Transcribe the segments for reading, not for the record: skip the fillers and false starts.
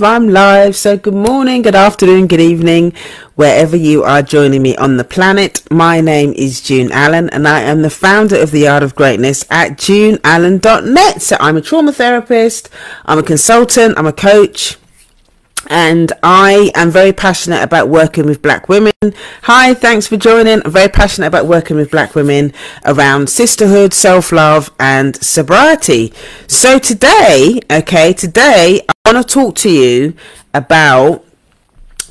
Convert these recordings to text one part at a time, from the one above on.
I'm live. So good morning, good afternoon, good evening, wherever you are joining me on the planet. My name is June Allen and I am the founder of The Art of Greatness at juneallen.net. So I'm a trauma therapist, I'm a consultant, I'm a coach, and I am very passionate about working with black women. Hi, thanks for joining. I'm very passionate about working with black women around sisterhood, self-love and sobriety. So today I want to talk to you about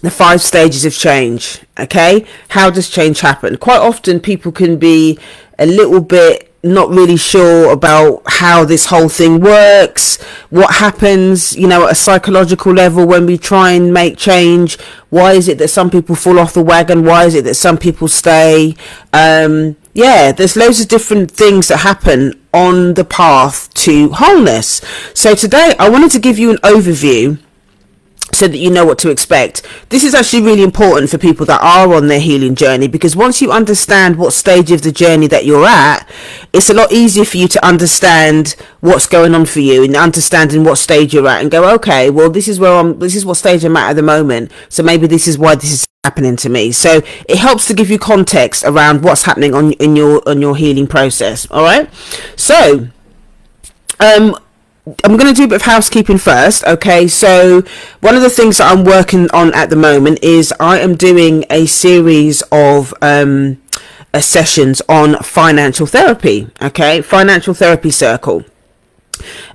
the 5 stages of change. Okay, how does change happen? Quite often people can be a little bit not really sure about how this whole thing works, what happens, you know, at a psychological level when we try and make change. Why is it that some people fall off the wagon? Why is it that some people stay? There's loads of different things that happen on the path to wholeness. So today I wanted to give you an overview so that you know what to expect. This is actually really important for people that are on their healing journey, because once you understand what stage of the journey that you're at, it's a lot easier for you to understand what's going on for you and understanding what stage you're at and go, okay, well, this is what stage I'm at the moment, so maybe this is why this is happening to me. So it helps to give you context around what's happening on your healing process. All right, so I'm going to do a bit of housekeeping first. Okay, so one of the things that I'm working on at the moment is I am doing a series of sessions on financial therapy. Okay, financial therapy circle.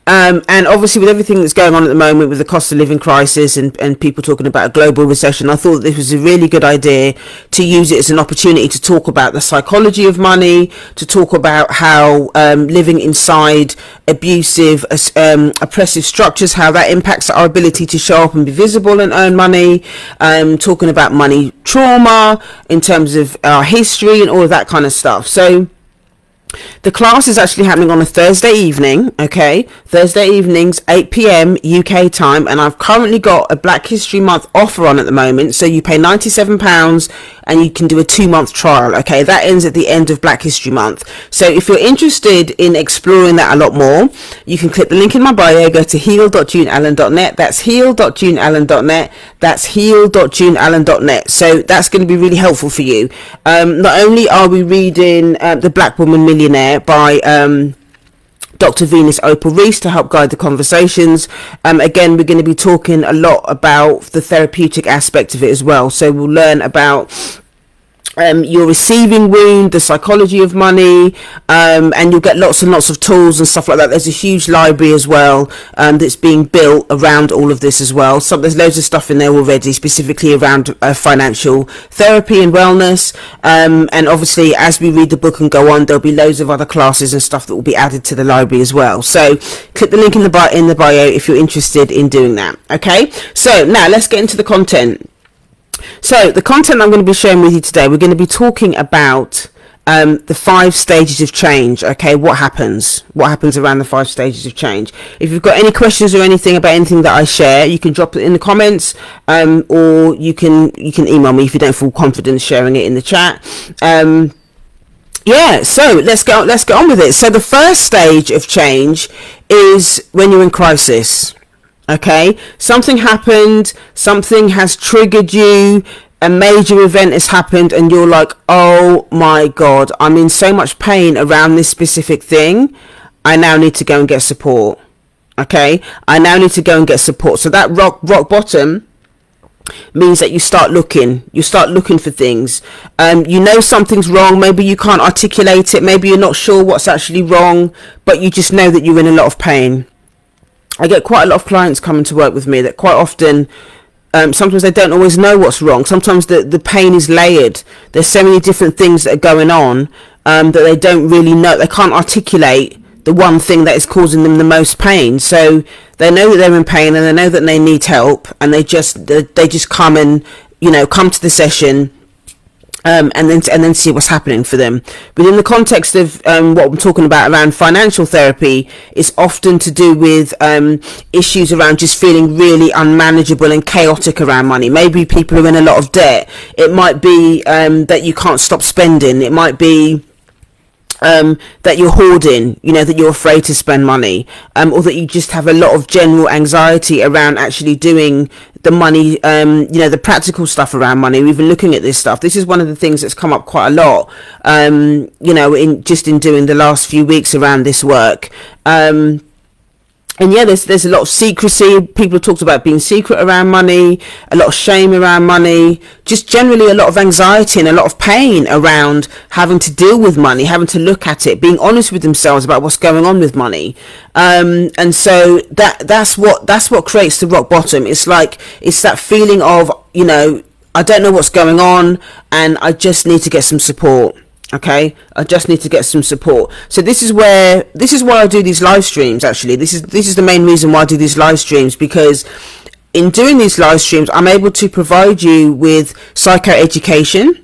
And obviously with everything that's going on at the moment with the cost of living crisis and people talking about a global recession, I thought this was a really good idea to use it as an opportunity to talk about the psychology of money, to talk about how living inside abusive, oppressive structures, how that impacts our ability to show up and be visible and earn money, talking about money trauma in terms of our history and all of that kind of stuff. So the class is actually happening on a Thursday evening, okay? Thursday evenings, 8 p.m. UK time, and I've currently got a Black History Month offer on at the moment. So you pay £97 and you can do a 2-month trial, okay? That ends at the end of Black History Month. So if you're interested in exploring that a lot more, you can click the link in my bio, go to heal.juneallen.net. That's heal.juneallen.net. That's heal.juneallen.net. So that's going to be really helpful for you. Not only are we reading The Black Woman Millionaire by Dr. Venus Opal Reese to help guide the conversations. Again, we're going to be talking a lot about the therapeutic aspect of it as well. So we'll learn about your receiving wound, the psychology of money, and you'll get lots and lots of tools and stuff like that. There's a huge library as well that's being built around all of this as well. So there's loads of stuff in there already specifically around financial therapy and wellness, and obviously as we read the book and go on, there'll be loads of other classes and stuff that will be added to the library as well. So click the link in the bio if you're interested in doing that. Okay, so now let's get into the content. So the content I'm going to be sharing with you today, we're going to be talking about the 5 stages of change. Okay, what happens around the 5 stages of change. If you've got any questions or anything about anything that I share, you can drop it in the comments, or you can email me if you don't feel confident sharing it in the chat. So let's get on with it. So the first stage of change is when you're in crisis. Okay, something happened, something has triggered you, a major event has happened and you're like, oh my God, I'm in so much pain around this specific thing. I now need to go and get support. Okay, I now need to go and get support. So that rock bottom means that you start looking for things. You know something's wrong, maybe you can't articulate it, maybe you're not sure what's actually wrong, but you just know that you're in a lot of pain. I get quite a lot of clients coming to work with me that quite often, sometimes they don't always know what's wrong. Sometimes the pain is layered. There's so many different things that are going on that they don't really know. They can't articulate the one thing that is causing them the most pain. So they know that they're in pain and they know that they need help, and they just come and, you know, come to the session. And then see what's happening for them. But in the context of what I'm talking about around financial therapy, it's often to do with issues around just feeling really unmanageable and chaotic around money. Maybe people are in a lot of debt. It might be that you can't stop spending. It might be that you're hoarding, you know, that you're afraid to spend money, or that you just have a lot of general anxiety around actually doing the money, you know, the practical stuff around money, or even looking at this stuff. This is one of the things that's come up quite a lot, you know, in doing the last few weeks around this work. And yeah, there's a lot of secrecy. People talked about being secret around money, a lot of shame around money, just generally a lot of anxiety and a lot of pain around having to deal with money, having to look at it, being honest with themselves about what's going on with money. And so that's what creates the rock bottom. It's like, it's that feeling of, you know, I don't know what's going on and I just need to get some support. Okay, I just need to get some support. So this is why I do these live streams. Actually, this is the main reason why I do these live streams, because in doing these live streams, I'm able to provide you with psychoeducation.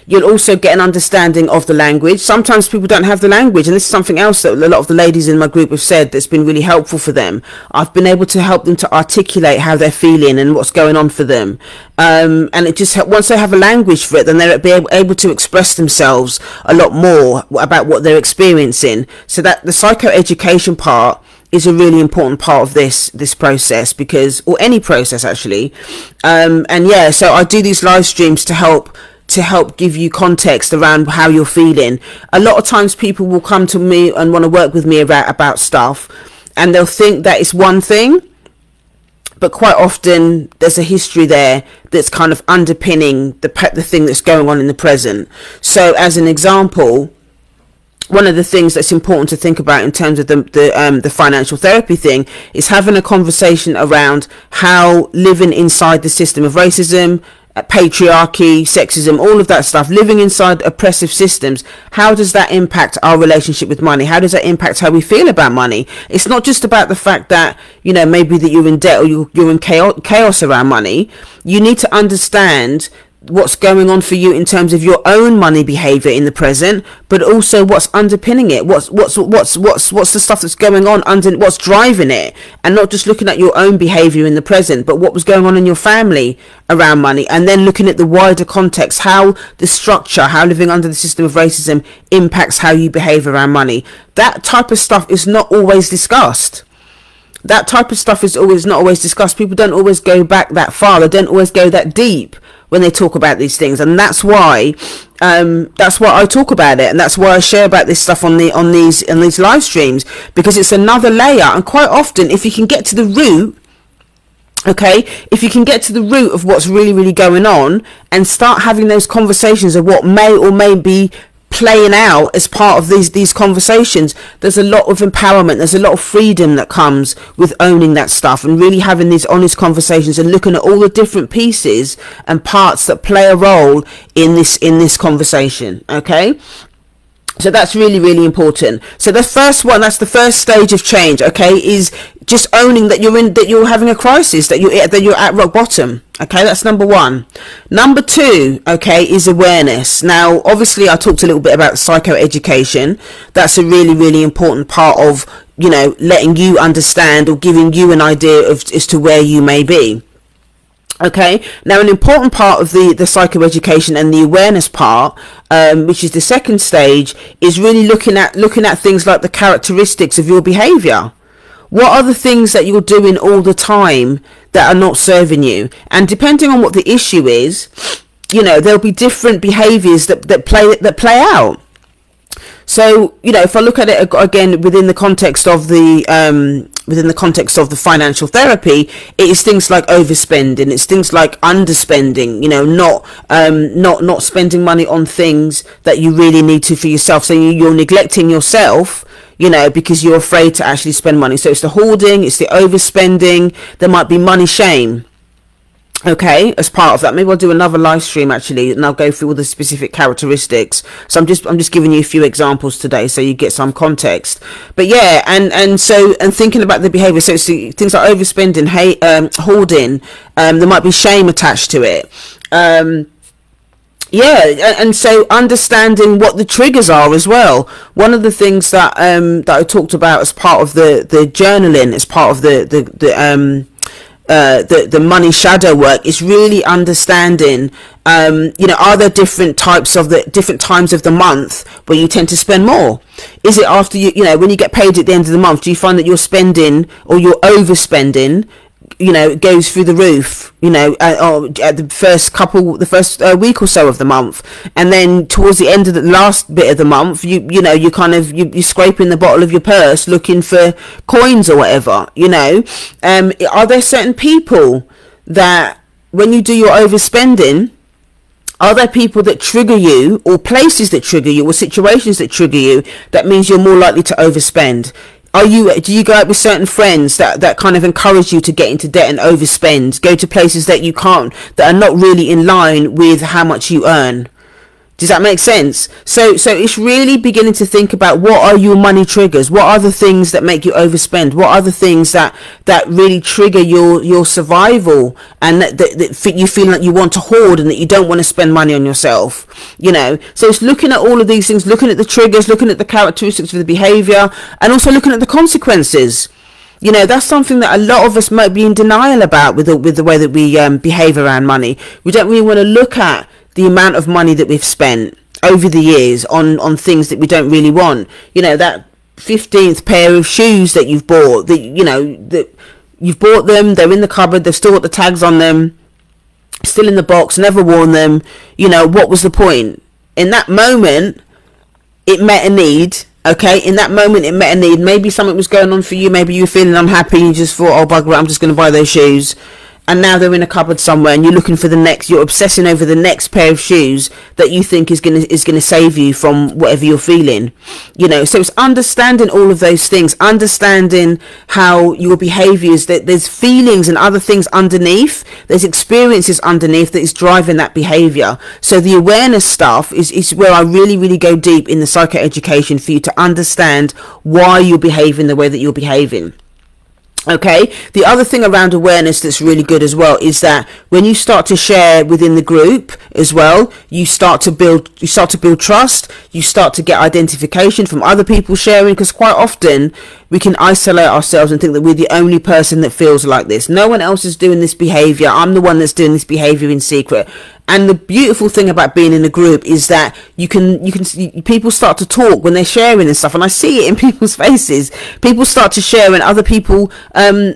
You'll also get an understanding of the language. Sometimes people don't have the language, and this is something else that a lot of the ladies in my group have said that's been really helpful for them. I've been able to help them to articulate how they're feeling and what's going on for them. And it just, once they have a language for it, then they're able to express themselves a lot more about what they're experiencing. So that the psychoeducation part is a really important part of this process, because, or any process actually. And yeah, so I do these live streams to help give you context around how you're feeling. A lot of times people will come to me and want to work with me about stuff, and they'll think that it's one thing, but quite often there's a history there that's kind of underpinning the thing that's going on in the present. So as an example, one of the things that's important to think about in terms of the financial therapy thing is having a conversation around how living inside the system of racism, patriarchy, sexism, all of that stuff, living inside oppressive systems, how does that impact our relationship with money? How does that impact how we feel about money? It's not just about the fact that, you know, maybe that you're in debt or you're in chaos around money. You need to understand what's going on for you in terms of your own money behavior in the present, but also what's underpinning it, what's the stuff that's going on under, what's driving it, and not just looking at your own behavior in the present, but what was going on in your family around money, and then looking at the wider context, how the structure, how living under the system of racism impacts how you behave around money. That type of stuff is not always discussed. That type of stuff is not always discussed. People don't always go back that far. They don't always go that deep when they talk about these things, and that's why I talk about it, and that's why I share about this stuff on these live streams, because it's another layer. And quite often, if you can get to the root, okay, if you can get to the root of what's really going on and start having those conversations of what may or may be playing out as part of these conversations, there's a lot of empowerment, there's a lot of freedom that comes with owning that stuff and really having these honest conversations and looking at all the different pieces and parts that play a role in this conversation. Okay, so that's really important. So the first one, that's the first stage of change, okay, is just owning that you're having a crisis, that you're at rock bottom. Okay, that's number one. Number two, okay, is awareness. Now, obviously, I talked a little bit about psychoeducation. That's a really important part of, you know, letting you understand or giving you an idea of as to where you may be. Okay, now an important part of the psychoeducation and the awareness part, which is the second stage, is really looking at things like the characteristics of your behavior. What are the things that you're doing all the time that are not serving you? And depending on what the issue is, you know, there'll be different behaviors that play out. So, you know, if I look at it again within the context of the financial therapy, it is things like overspending, it's things like underspending, you know, not spending money on things that you really need to for yourself. So you're neglecting yourself, you know, because you're afraid to actually spend money. So it's the hoarding, it's the overspending, there might be money shame. Okay, as part of that, maybe I'll do another live stream actually, and I'll go through all the specific characteristics. So I'm just giving you a few examples today, so you get some context. But yeah, and thinking about the behaviour, so it's things like overspending, hoarding. There might be shame attached to it. Yeah, and so understanding what the triggers are as well. One of the things that I talked about as part of the journaling, as part of the the money shadow work is really understanding, are there different times of the month where you tend to spend more? Is it after when you get paid at the end of the month, do you find that you're spending or you're overspending? It goes through the roof, or at the first week or so of the month, and then towards the end of the last bit of the month, you're scraping the bottom of your purse looking for coins or whatever. Are there certain people that when you do your overspending, are there people that trigger you, or places that trigger you, or situations that trigger you, that means you're more likely to overspend? Do you go out with certain friends that kind of encourage you to get into debt and overspend, go to places that that are not really in line with how much you earn? Does that make sense? So it's really beginning to think about, what are your money triggers? What are the things that make you overspend? What are the things that really trigger your survival, and that you feel like you want to hoard and that you don't want to spend money on yourself? So it's looking at all of these things, looking at the triggers, looking at the characteristics of the behavior, and also looking at the consequences. That's something that a lot of us might be in denial about with the way that we behave around money. We don't really want to look at the amount of money that we've spent over the years on things that we don't really want. That 15th pair of shoes that you've bought, that you've bought them, they're in the cupboard, they've still got the tags on them, still in the box, never worn them. What was the point? In that moment, it met a need. Okay, in that moment it met a need. Maybe something was going on for you, maybe you were feeling unhappy, you just thought, oh bugger it, I'm just going to buy those shoes. And now they're in a cupboard somewhere, and you're looking for you're obsessing over the next pair of shoes that you think is gonna save you from whatever you're feeling. So it's understanding all of those things, understanding how your behaviors, that there's feelings and other things underneath, there's experiences underneath that is driving that behavior. So the awareness stuff is where I really, really go deep in the psychoeducation for you to understand why you're behaving the way that you're behaving. Okay, the other thing around awareness that's really good as well is that when you start to share within the group as well, you start to build trust, you start to get identification from other people sharing, because quite often we can isolate ourselves and think that we're the only person that feels like this. No one else is doing this behavior. I'm the one that's doing this behavior in secret. And the beautiful thing about being in a group is that you can see people start to talk when they're sharing and stuff, and I see it in people's faces. People start to share, and other people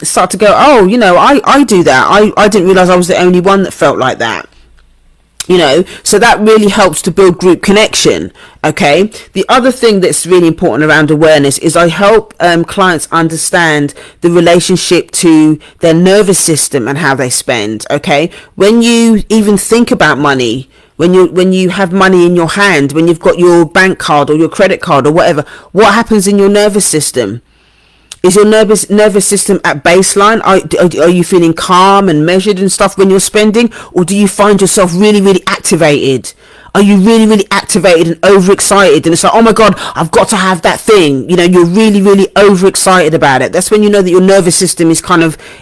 start to go, oh, I do that. I didn't realize I was the only one that felt like that. So that really helps to build group connection. Okay, the other thing that's really important around awareness is I help clients understand the relationship to their nervous system and how they spend. Okay, when you even think about money, when you have money in your hand, when you've got your bank card or your credit card or whatever, what happens in your nervous system? Is your nervous system at baseline? Are you feeling calm and measured and stuff when you're spending? Or do you find yourself really, really activated? Are you really, really activated and overexcited? And it's like, oh my God, I've got to have that thing. You're really, really overexcited about it. That's when you know that your nervous system is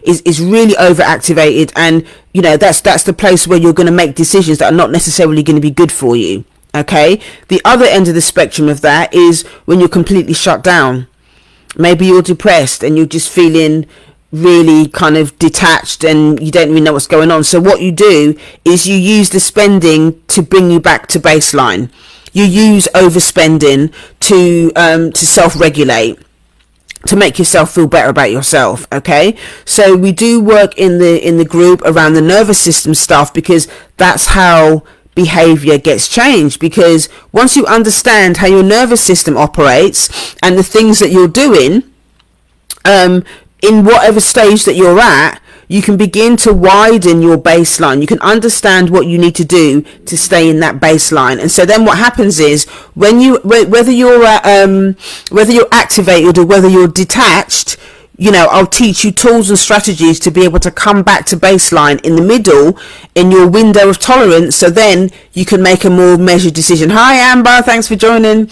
is really overactivated. And, that's the place where you're going to make decisions that are not necessarily going to be good for you. Okay. The other end of the spectrum of that is when you're completely shut down. Maybe you're depressed and you're just feeling really kind of detached and you don't really know what's going on. So what you do is you use the spending to bring you back to baseline. You use overspending to self-regulate, to make yourself feel better about yourself. Okay, so we do work in the group around the nervous system stuff, because that's how behavior gets changed. Because once you understand how your nervous system operates and the things that you're doing in whatever stage that you're at, you can begin to widen your baseline. You can understand what you need to do to stay in that baseline. And so then what happens is, when whether you're activated or whether you're detached, I'll teach you tools and strategies to be able to come back to baseline in the middle, in your window of tolerance, so then you can make a more measured decision. Hi Amber, thanks for joining.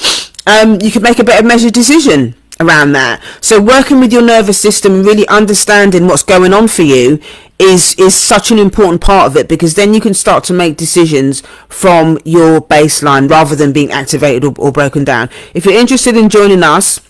You can make a better measured decision around that. So working with your nervous system, really understanding what's going on for you is such an important part of it, because then you can start to make decisions from your baseline rather than being activated or broken down. If you're interested in joining us,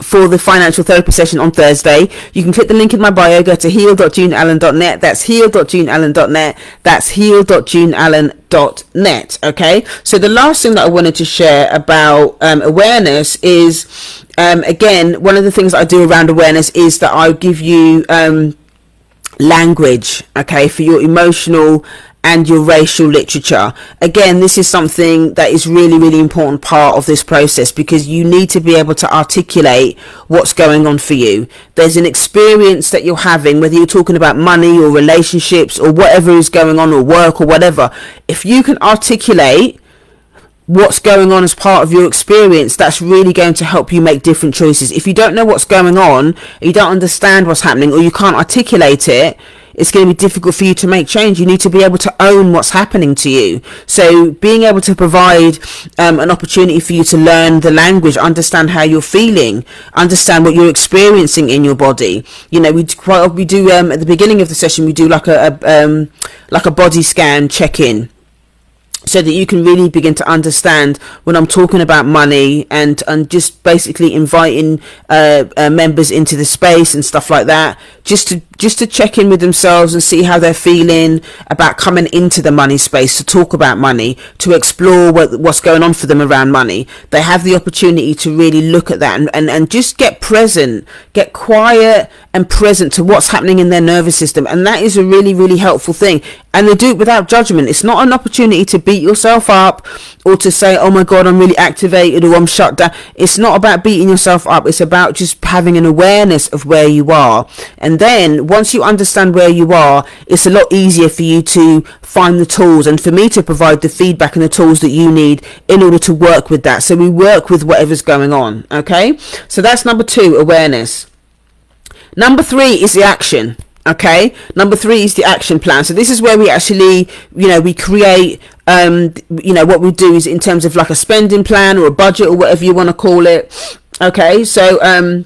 for the financial therapy session on Thursday. You can click the link in my bio, go to heal.juneallen.net. That's heal.juneallen.net. That's heal.juneallen.net. Okay, so the last thing that I wanted to share about awareness is, again, one of the things that I do around awareness is that I give you language, okay, for your emotional and your racial literature. Again, this is something that is really important part of this process, because you need to be able to articulate what's going on for you. There's an experience that you're having, whether you're talking about money or relationships or whatever is going on, or work or whatever. If you can articulate what's going on as part of your experience, that's really going to help you make different choices. If you don't know what's going on, you don't understand what's happening, or you can't articulate it, it's going to be difficult for you to make change. You need to be able to own what's happening to you. So being able to provide an opportunity for you to learn the language, understand how you're feeling, understand what you're experiencing in your body. You know, we do at the beginning of the session, we do like a body scan check-in, so that you can really begin to understand when I'm talking about money, and just basically inviting members into the space and stuff like that, just to check in with themselves and see how they're feeling about coming into the money space, to talk about money, to explore what's going on for them around money. They have the opportunity to really look at that and just get present, get quiet and present to what's happening in their nervous system. And that is a really helpful thing. And they do it without judgment. It's not an opportunity to beat yourself up or to say, oh my God, I'm really activated, or I'm shut down. It's not about beating yourself up. It's about just having an awareness of where you are. And then once you understand where you are, it's a lot easier for you to find the tools, and for me to provide the feedback and the tools that you need in order to work with that. So we work with whatever's going on. Okay, so that's number 2, awareness. Number 3 is the action. Okay, number 3 is the action plan. So this is where we actually, we create, what we do is in terms of like a spending plan or a budget or whatever you want to call it. Okay, so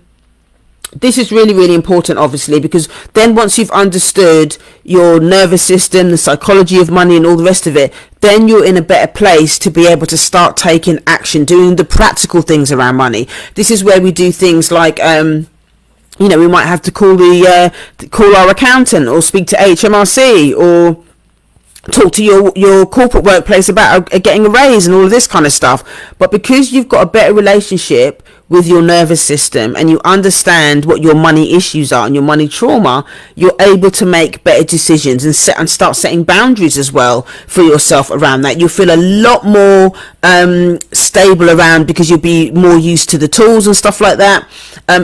this is really important, obviously, because then once you've understood your nervous system, the psychology of money and all the rest of it, then you're in a better place to be able to start taking action, doing the practical things around money. This is where we do things like, we might have to call our accountant, or speak to HMRC, or talk to your corporate workplace about getting a raise and all of this kind of stuff. But because you've got a better relationship with your nervous system, and you understand what your money issues are and your money trauma, you're able to make better decisions and start setting boundaries as well for yourself around that. You'll feel a lot more stable around, because you'll be more used to the tools and stuff like that.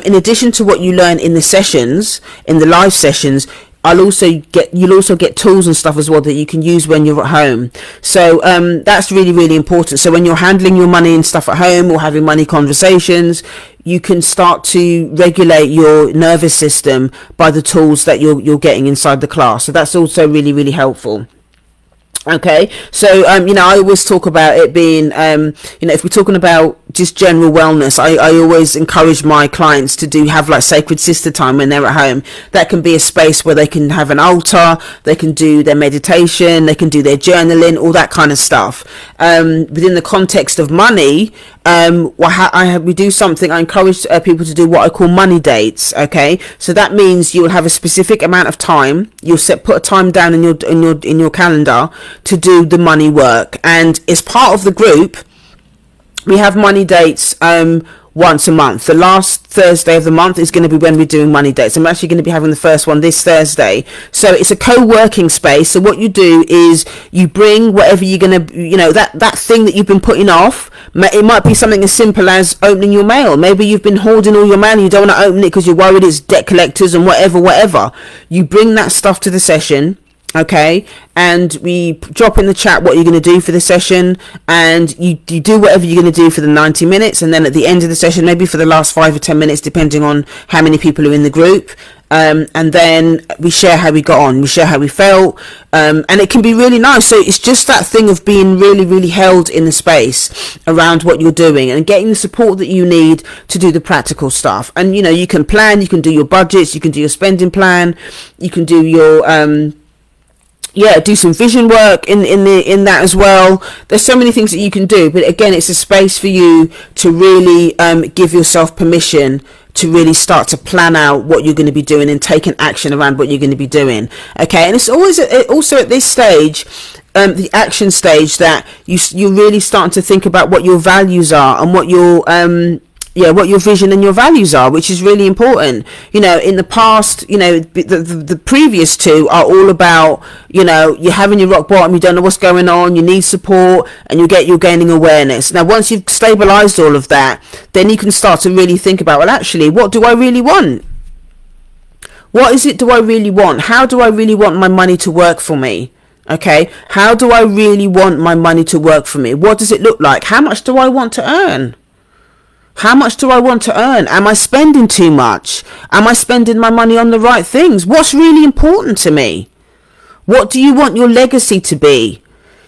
In addition to what you learn in the sessions, in the live sessions, you'll also get tools and stuff as well that you can use when you're at home. So that's really important. So when you're handling your money and stuff at home, or having money conversations, you can start to regulate your nervous system by the tools that you're getting inside the class. So that's also really helpful. Okay, so I always talk about it being if we're talking about just general wellness, I always encourage my clients to have like sacred sister time when they're at home. That can be a space where they can have an altar, they can do their meditation, they can do their journaling, all that kind of stuff. Within the context of money, we do something. I encourage people to do what I call money dates. Okay, so that means you'll have a specific amount of time. You'll put a time down in your calendar to do the money work, and as part of the group, we have money dates once a month. The last Thursday of the month is going to be when we're doing money dates. I'm actually going to be having the first one this Thursday. So it's a co-working space. So what you do is you bring whatever you're going to, that thing that you've been putting off. It might be something as simple as opening your mail. Maybe you've been holding all your mail and you don't want to open it because you're worried it's debt collectors and whatever. You bring that stuff to the session. Okay, and we drop in the chat what you're going to do for the session, and you do whatever you're going to do for the 90 minutes, and then at the end of the session, maybe for the last 5 or 10 minutes, depending on how many people are in the group, and then we share how we got on, we share how we felt, and it can be really nice. So it's just that thing of being really held in the space around what you're doing and getting the support that you need to do the practical stuff. And you can plan, you can do your budgets, you can do your spending plan, you can do your yeah, do some vision work in that as well. There's so many things that you can do, but again, it's a space for you to really give yourself permission to really start to plan out what you're going to be doing and taking action around what you're going to be doing. Okay, and it's always also at this stage, the action stage, that you're really starting to think about what your values are and what your what your vision and your values are, which is really important. You know, in the past, you know, the previous two are all about, you know, you're having your rock bottom, you don't know what's going on, you need support, and you're gaining awareness. Now, once you've stabilized all of that, then you can start to really think about, well, actually, what do I really want? What is it do I really want? How do I really want my money to work for me? Okay, how do I really want my money to work for me? What does it look like? How much do I want to earn? How much do I want to earn? Am I spending too much? Am I spending my money on the right things? What's really important to me? What do you want your legacy to be?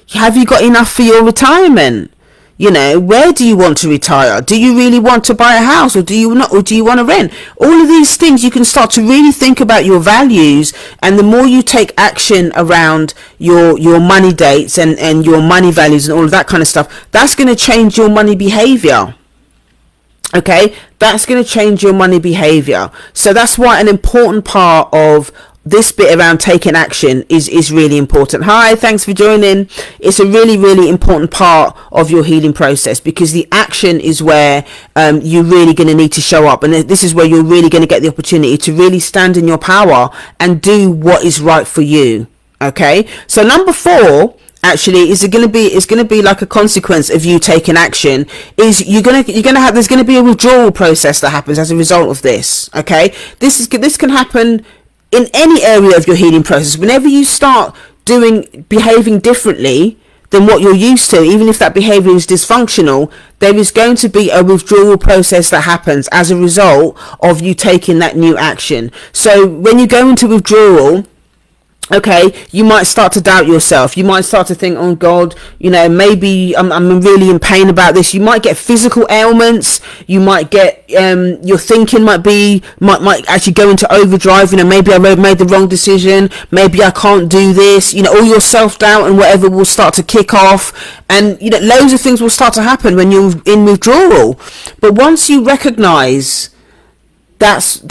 Have you got enough for your retirement? You know, where do you want to retire? Do you really want to buy a house, or do you not, or do you want to rent? All of these things, you can start to really think about your values, and the more you take action around your money dates and your money values and all of that kind of stuff, that's going to change your money behavior. Okay, that's going to change your money behavior. So that's why an important part of this bit around taking action is really important. Hi, thanks for joining. It's a really, really important part of your healing process, because the action is where you're really going to need to show up, and this is where you're really going to get the opportunity to really stand in your power and do what is right for you. Okay, so number 4 actually is going to be like a consequence of you taking action, is there's going to be a withdrawal process that happens as a result of this. Okay, this can happen in any area of your healing process. Whenever you start behaving differently than what you're used to, even if that behavior is dysfunctional, there is going to be a withdrawal process that happens as a result of you taking that new action. So when you go into withdrawal, okay, you might start to doubt yourself. You might start to think, oh God, you know, maybe I'm really in pain about this. You might get physical ailments. You might get your thinking might actually go into overdrive. You know, maybe I made the wrong decision. Maybe I can't do this. You know, all your self-doubt and whatever will start to kick off, and you know, loads of things will start to happen when you're in withdrawal. But once you recognize that's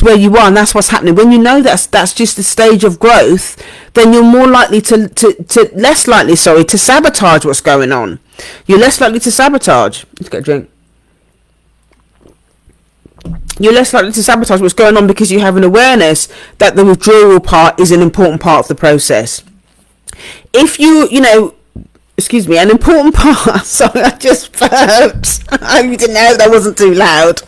where you are, and that's what's happening. When you know that's just the stage of growth, then you're more likely less likely to sabotage what's going on. You're less likely to sabotage. Let's get a drink. You're less likely to sabotage what's going on, because you have an awareness that the withdrawal part is an important part of the process. If you know, excuse me, an important part, sorry, I just burped. I didn't know that wasn't too loud.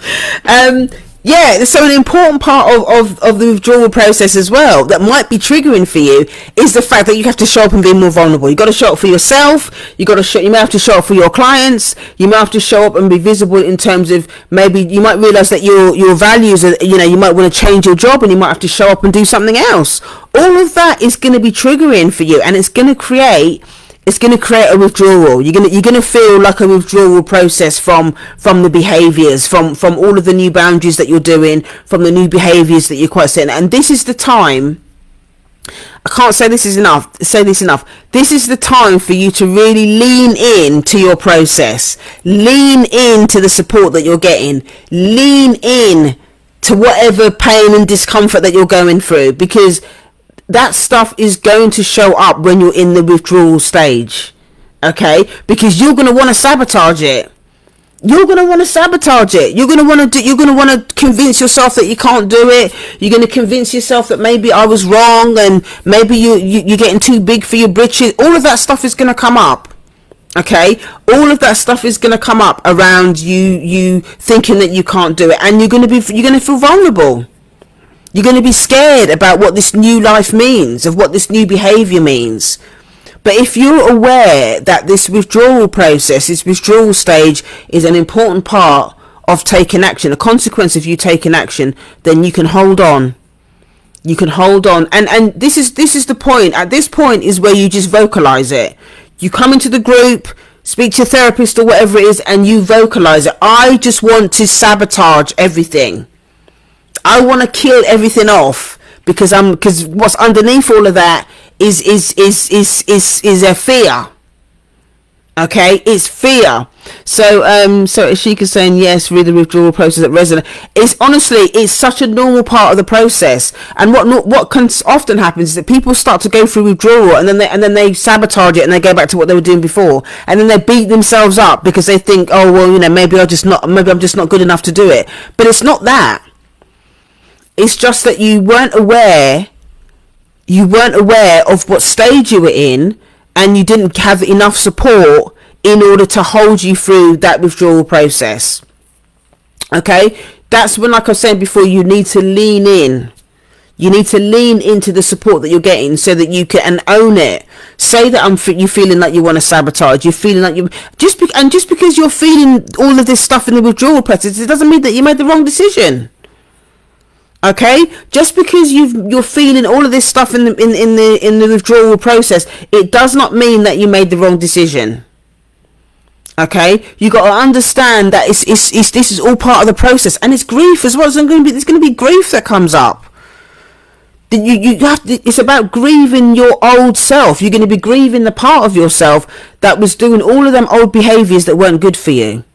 Yeah, so an important part of the withdrawal process as well that might be triggering for you is the fact that you have to show up and be more vulnerable. You've got to show up for yourself. You may have to show up for your clients. You might have to show up and be visible in terms of, maybe you might realize that your values are, you know, you might want to change your job, and you might have to show up and do something else. All of that is going to be triggering for you, and it's going to create a withdrawal. You're gonna feel like a withdrawal process from the behaviors, from all of the new boundaries that you're doing, from the new behaviors that you're quite setting. And this is the time, I can't say this enough. This is the time for you to really lean in to your process. Lean into the support that you're getting. Lean in to whatever pain and discomfort that you're going through, because that stuff is going to show up when you're in the withdrawal stage. Okay, because you're going to want to sabotage it. You're going to want to convince yourself that you can't do it. You're going to convince yourself that maybe I was wrong, and maybe you're getting too big for your britches. All of that stuff is going to come up. Okay, all of that stuff is going to come up around you thinking that you can't do it, and you're going to feel vulnerable. You're going to be scared about what this new life means, of what this new behavior means. But if you're aware that this withdrawal process, this withdrawal stage, is an important part of taking action, a consequence of you taking action, then you can hold on. You can hold on. And this is the point. At this point is where you just vocalize it. You come into the group, speak to your therapist or whatever it is, and you vocalize it. I just want to sabotage everything. I want to kill everything off, because what's underneath all of that is a fear. Okay, it's fear. So so Ashika's saying yes, read the withdrawal process at resonate. It's honestly, it's such a normal part of the process. And what can often happens is that people start to go through withdrawal, and then they sabotage it, and they go back to what they were doing before, and then they beat themselves up because they think, oh well, you know, maybe I'm just not good enough to do it. But it's not that. It's just that you weren't aware of what stage you were in, and you didn't have enough support in order to hold you through that withdrawal process. Okay, that's when, like I was saying before, you need to lean in. You need to lean into the support that you're getting, so that you can, and own it. Say that you're feeling like you want to sabotage. You're feeling like you just because you're feeling all of this stuff in the withdrawal process, it doesn't mean that you made the wrong decision. Okay, just because you're feeling all of this stuff in the withdrawal process, it does not mean that you made the wrong decision. Okay, you got to understand that this is all part of the process, and it's grief as well. There's going to be grief that comes up. You have to, it's about grieving your old self. You're going to be grieving the part of yourself that was doing all of them old behaviors that weren't good for you.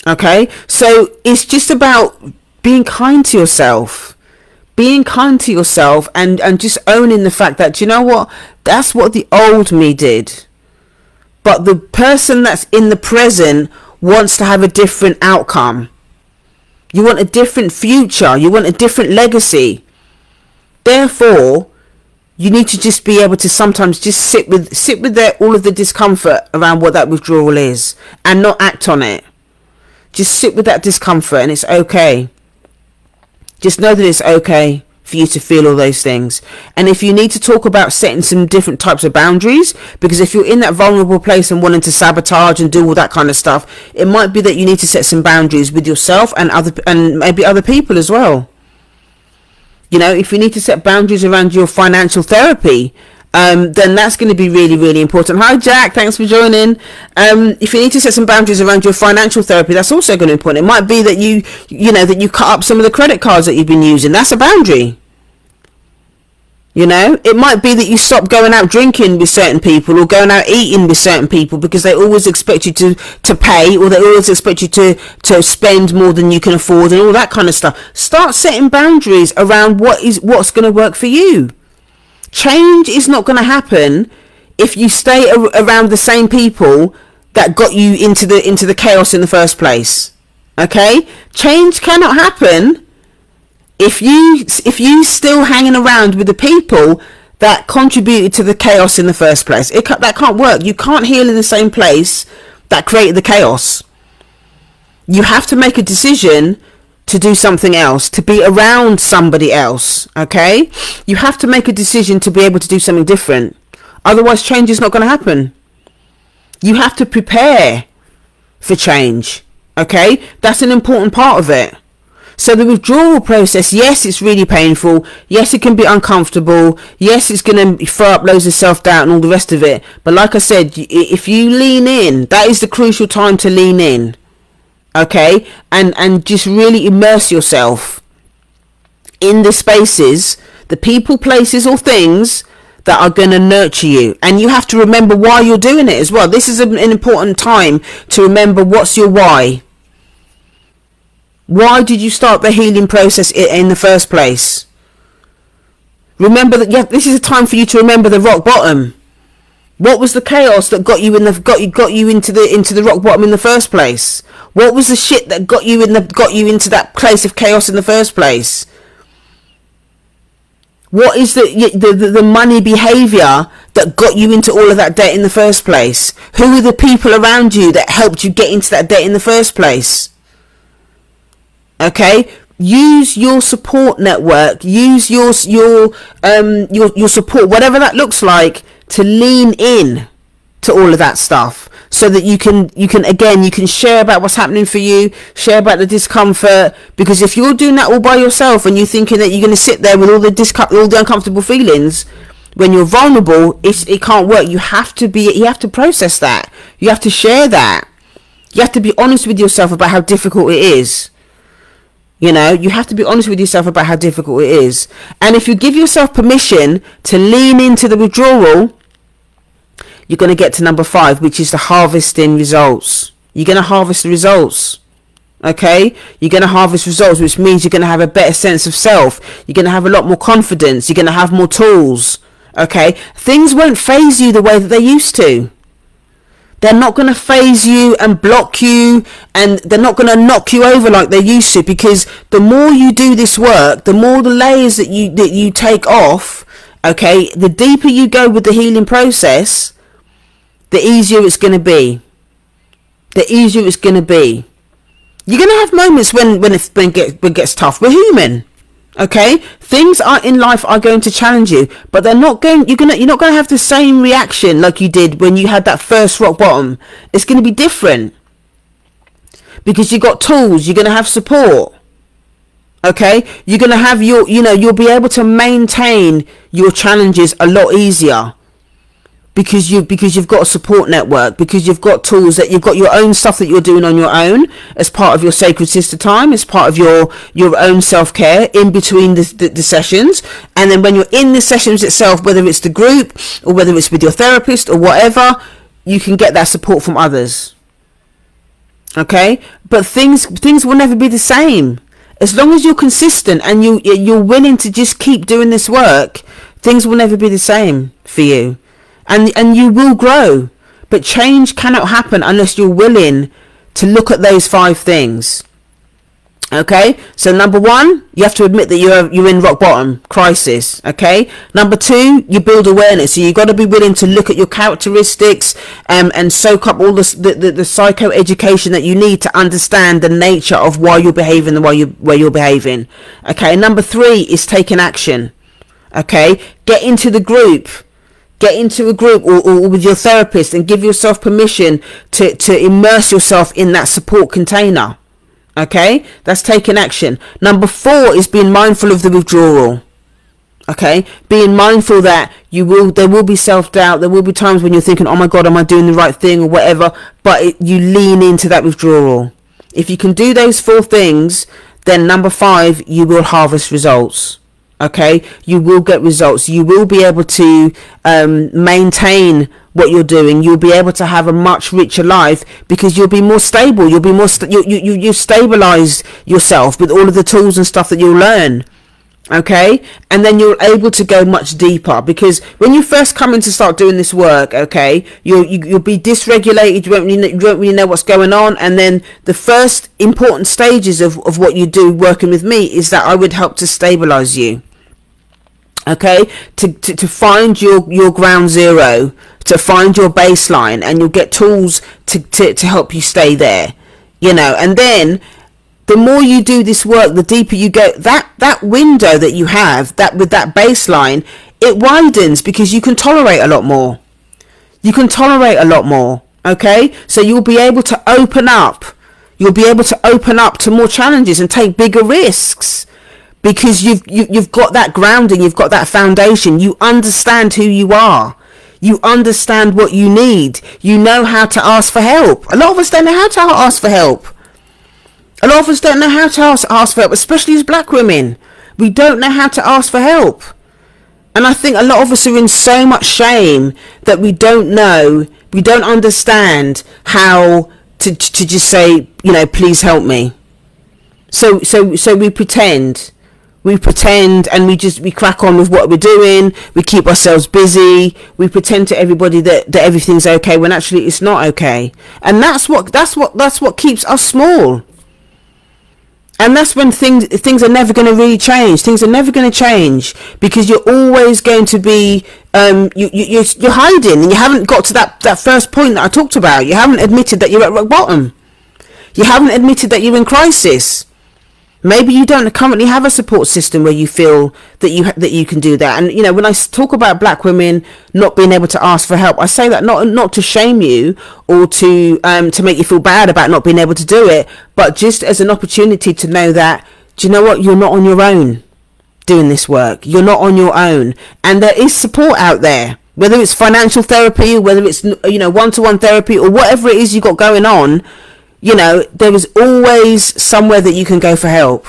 Okay, so it's just about being kind to yourself, and just owning the fact that, you know what, that's what the old me did. But the person that's in the present wants to have a different outcome. You want a different future. You want a different legacy. Therefore, you need to just be able to sometimes just sit with all of the discomfort around what that withdrawal is, and not act on it. Just sit with that discomfort, and it's okay. Just know that it's okay for you to feel all those things. And if you need to talk about setting some different types of boundaries, because if you're in that vulnerable place and wanting to sabotage and do all that kind of stuff, it might be that you need to set some boundaries with yourself and maybe other people as well. You know, if you need to set boundaries around your financial therapy, then that's going to be really, really important. Hi Jack, thanks for joining. If you need to set some boundaries around your financial therapy, that's also going to be important. It might be that you cut up some of the credit cards that you've been using. That's a boundary. You know, it might be that you stop going out drinking with certain people, or going out eating with certain people, because they always expect you to pay, or they always expect you to spend more than you can afford, and all that kind of stuff. Start setting boundaries around what's going to work for you. Change is not going to happen if you stay around the same people that got you into the chaos in the first place. Okay? Change cannot happen if you still hanging around with the people that contributed to the chaos in the first place. That can't work. You can't heal in the same place that created the chaos. You have to make a decision to do something else, to be around somebody else. Okay, you have to make a decision to be able to do something different, otherwise change is not going to happen. You have to prepare for change. Okay, that's an important part of it. So the withdrawal process, yes, it's really painful, yes, it can be uncomfortable, yes, it's going to throw up loads of self-doubt and all the rest of it, but like I said, if you lean in, that is the crucial time to lean in. Okay, and just really immerse yourself in the spaces, the people, places or things that are going to nurture you. And you have to remember why you're doing it as well. This is an important time to remember what's your why. Why did you start the healing process in the first place? Remember that, yeah, this is a time for you to remember the rock bottom. What was the chaos that got you into the rock bottom in the first place? What was the shit that got you into that place of chaos in the first place? What is the money behavior that got you into all of that debt in the first place? Who are the people around you that helped you get into that debt in the first place? Okay, use your support network, use your support, whatever that looks like, to lean in to all of that stuff, so that you can share about what's happening for you, share about the discomfort. Because if you're doing that all by yourself and you're thinking that you're going to sit there with all the uncomfortable feelings, when you're vulnerable, it can't work. You have to process that. You have to share that. You have to be honest with yourself about how difficult it is. You know, you have to be honest with yourself about how difficult it is. And if you give yourself permission to lean into the withdrawal, you're going to get to number 5, which is the harvesting results. You're going to harvest the results. Okay, you're going to harvest results, which means you're going to have a better sense of self. You're going to have a lot more confidence. You're going to have more tools. Okay, things won't phase you the way that they used to. They're not going to phase you and block you, and they're not going to knock you over like they used to, because the more you do this work, the more the layers that you take off, okay, the deeper you go with the healing process, the easier it's going to be. The easier it's going to be. You're going to have moments when it gets tough. We're human. Okay, things in life are going to challenge you, but they're not going. You're not going to have the same reaction like you did when you had that first rock bottom. It's going to be different because you got tools. You're going to have support. Okay, you're going to have you'll be able to maintain your challenges a lot easier because you've got a support network, because you've got tools, that you've got your own stuff that you're doing on your own as part of your sacred sister time, as part of your own self-care in between the sessions. And then when you're in the sessions itself, whether it's the group or whether it's with your therapist or whatever, you can get that support from others. Okay, but things will never be the same as long as you're consistent and you're willing to just keep doing this work. Things will never be the same for you. And you will grow, but change cannot happen unless you're willing to look at those 5 things. Okay, so number 1, you have to admit that you're in rock bottom crisis. Okay, number 2, you build awareness. So you got to be willing to look at your characteristics and soak up all the psycho education that you need to understand the nature of why you're behaving the way you're behaving. Okay, number 3 is taking action. Okay, get into the group. Get into a group or with your therapist and give yourself permission to immerse yourself in that support container. Okay, that's taking action. Number 4 is being mindful of the withdrawal. Okay, being mindful that there will be self-doubt. There will be times when you're thinking, oh my God, am I doing the right thing or whatever, but you lean into that withdrawal. If you can do those 4 things, then number 5, you will harvest results. Okay, you will get results. You will be able to maintain what you're doing. You'll be able to have a much richer life because you'll be more stable. You'll be more you stabilize yourself with all of the tools and stuff that you'll learn. Okay, and then you're able to go much deeper, because when you first come in to start doing this work, okay, you'll be dysregulated. You won't really know what's going on, and then the first important stages of what you do working with me is that I would help to stabilize you. Okay, to find your ground zero, to find your baseline, and you'll get tools to help you stay there, you know. And then the more you do this work, the deeper you go. That window that you have, that with that baseline, it widens because you can tolerate a lot more. You can tolerate a lot more. Okay, so you'll be able to open up. You'll be able to open up to more challenges and take bigger risks. Because you've got that grounding, you've got that foundation. You understand who you are. You understand what you need. You know how to ask for help. A lot of us don't know how to ask for help. A lot of us don't know how to ask for help, especially as black women. We don't know how to ask for help. And I think a lot of us are in so much shame that we don't know, we don't understand how to just say, you know, please help me. So we pretend. We pretend and we crack on with what we're doing. We keep ourselves busy. We pretend to everybody that everything's okay when actually it's not okay. And that's what keeps us small. And that's when things are never going to really change. Things are never going to change because you're always going to be you're hiding, and you haven't got to that first point that I talked about. You haven't admitted that you're at rock bottom. You haven't admitted that you're in crisis. Maybe you don't currently have a support system where you feel that you can do that. And you know, when I talk about black women not being able to ask for help, I say that not to shame you or to make you feel bad about not being able to do it, but just as an opportunity to know that, do you know what, you're not on your own doing this work. You're not on your own, and there is support out there. Whether it's financial therapy, whether it's, you know, one-to-one therapy, or whatever it is you got going on. You know, there is always somewhere that you can go for help.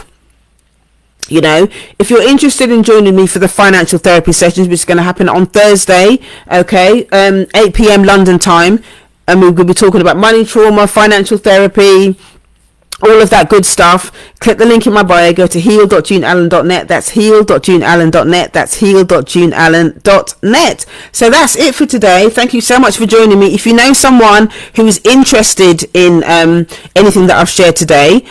You know, if you're interested in joining me for the financial therapy sessions, which is going to happen on Thursday, okay, 8 p.m. London time, and we're going to be talking about money trauma, financial therapy, all of that good stuff. Click the link in my bio, go to heal.juneallen.net. That's heal.juneallen.net. That's heal.juneallen.net. So that's it for today. Thank you so much for joining me. If you know someone who is interested in anything that I've shared today,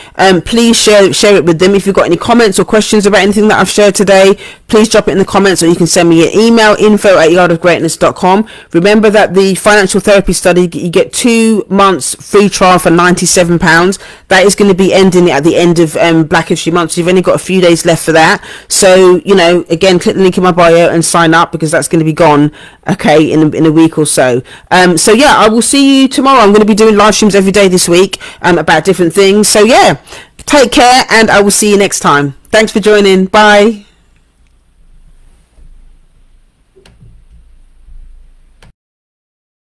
please share it with them. If you've got any comments or questions about anything that I've shared today, please drop it in the comments, or you can send me an email, info@yardofgreatness.com. Remember that the financial therapy study, you get 2 months free trial for £97. That is going to be ending at the end of Black History Month, so you've only got a few days left for that. So, you know, again, click the link in my bio and sign up, because that's going to be gone, okay, in a week or so. So yeah, I will see you tomorrow. I'm going to be doing live streams every day this week about different things. So yeah, take care, and I will see you next time. Thanks for joining. Bye.